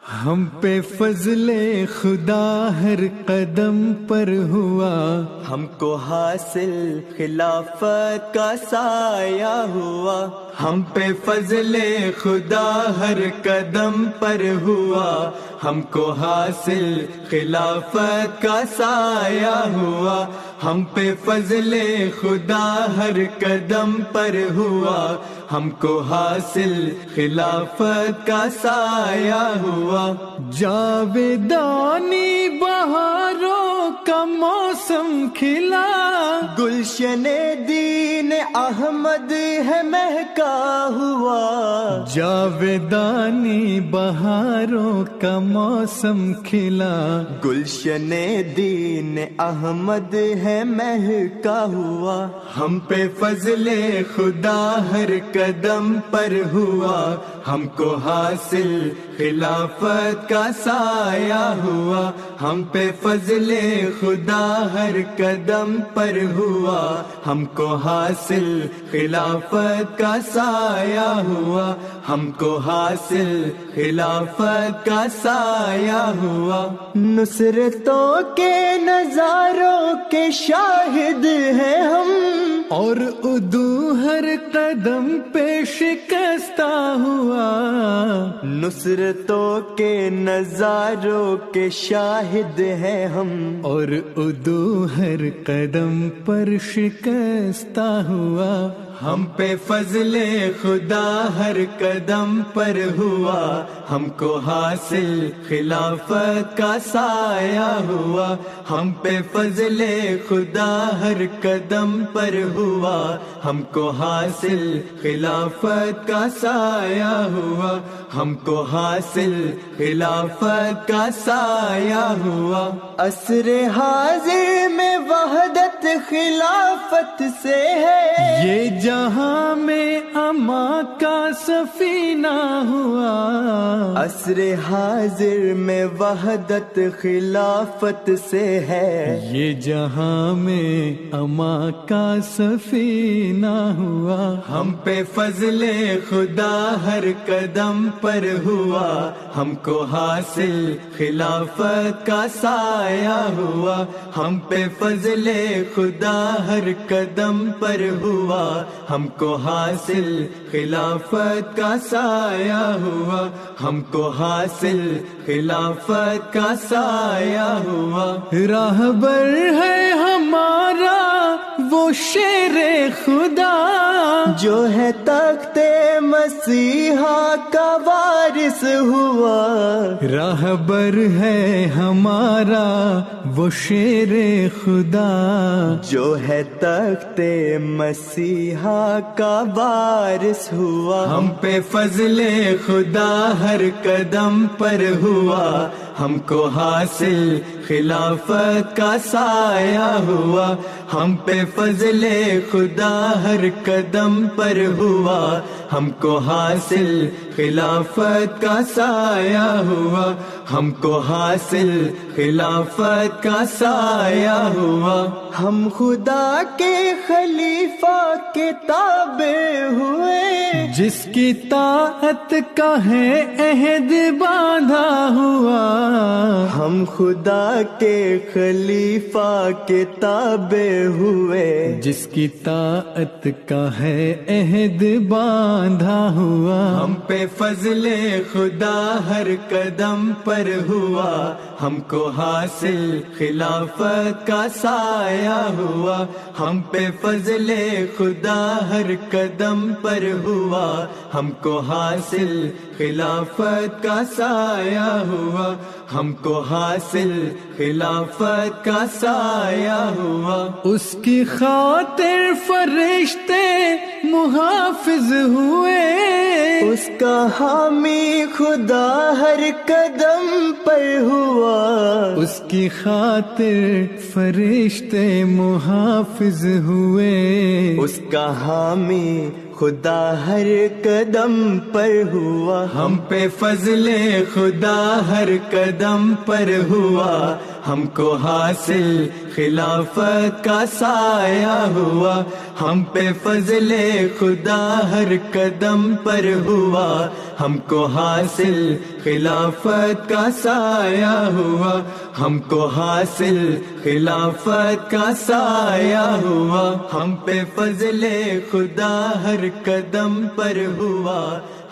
ہم پہ فضل خدا ہر قدم پر ہوا، ہم کو حاصل خلافت کا سایہ ہوا، ہم پہ فضل خدا ہر قدم پر ہوا، ہم کو حاصل خلافت کا سایہ ہوا، ہم پہ فضل خدا ہر قدم پر ہوا، ہم کو حاصل خلافت کا سایہ ہوا۔ جاویدانی بہاروں کا موسم کھلا، گلشن دین احمد ہے مہکا ہوا، جاویدانی بہاروں کا موسم کھلا، گلشن دین احمد ہے مہکا ہوا، ہم پہ فضل خدا ہر قدم پر ہوا، ہم کو حاصل خلافت کا سایہ ہوا، ہم پہ فضل خدا ہر قدم پر ہوا، ہم کو حاصل خلافت کا سایہ ہوا، ہم کو حاصل خلافت کا سایہ ہوا۔ نصرتوں کے نظاروں کے شاہد ہیں ہم، اور عدو ہر قدم پہ شکستہ ہوا، نصرتوں کے نظاروں کے شاہد ہیں ہم، اور عدو ہر قدم پر شکستہ ہوا، ہم پہ فضل خدا ہر قدم پر ہوا، ہم کو حاصل خلافت کا سایہ ہوا، ہم پہ فضل خدا ہر قدم پر ہوا، ہم کو حاصل خلافت کا سایہ ہوا، ہم کو حاصل خلافت کا سایہ ہوا۔ عصر حاضر میں وحدت خلافت سے ہے، یہ جہاں میں اما کا سفینہ ہوا، عصر حاضر میں وحدت خلافت سے ہے، یہ جہاں میں اما کا سفینہ ہوا، ہم پہ فضل خدا ہر قدم پر ہوا، ہم کو حاصل خلافت کا سایہ ہوا، ہم پہ فضل خدا ہر قدم پر ہوا، ہم کو حاصل خلافت کا سایہ ہوا، ہم کو حاصل خلافت کا سایہ ہوا۔ راہبر ہے ہمارا وہ شیر خدا، جو ہے تخت مسیحا کا وارث ہوا، راہبر ہے ہمارا وہ شیر خدا، جو ہے تخت مسیحا کا وارث ہوا، ہم پہ فضل خدا ہر قدم پر ہوا، ہم کو حاصل خلافت کا سایہ ہوا، ہم پہ فضل خدا ہر قدم پر ہوا، ہم کو حاصل خلافت کا سایہ ہوا، ہم کو حاصل خلافت کا سایہ ہوا۔ ہم خدا کے خلیفہ کے تابع ہوئے، جس کی طاعت کا ہے عہد باندھا ہوا، ہم خدا کے خلیفہ کے تابع ہوئے، جس کی طاعت کا ہے عہد باندھا ہوا، ہم پہ فضل خدا ہر قدم پر ہوا، ہم کو حاصل خلافت کا سایہ ہوا، ہم پہ فضل خدا ہر قدم پر ہوا، ہم کو حاصل خلافت کا سایہ ہوا، ہم کو حاصل خلافت کا سایہ ہوا۔ اس کی خاطر فرشتے محافظ ہوئے، اس کا حامی خدا ہر قدم پر ہوا، اس کی خاطر فرشتے محافظ ہوئے، اس کا حامی خدا ہر قدم پر ہوا، ہم پہ فضل خدا ہر قدم پر ہوا، ہم کو حاصل خلافت کا سایہ ہوا، ہم پہ فضل خدا ہر قدم پر ہوا، ہم کو حاصل خلافت کا سایہ ہوا، ہم کو حاصل خلافت کا سایہ ہوا، ہم پہ فضل خدا ہر قدم پر ہوا،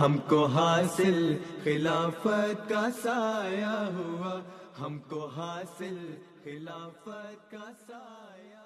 ہم کو حاصل خلافت کا سایہ ہوا، ہم کو حاصل خلافت کا سایہ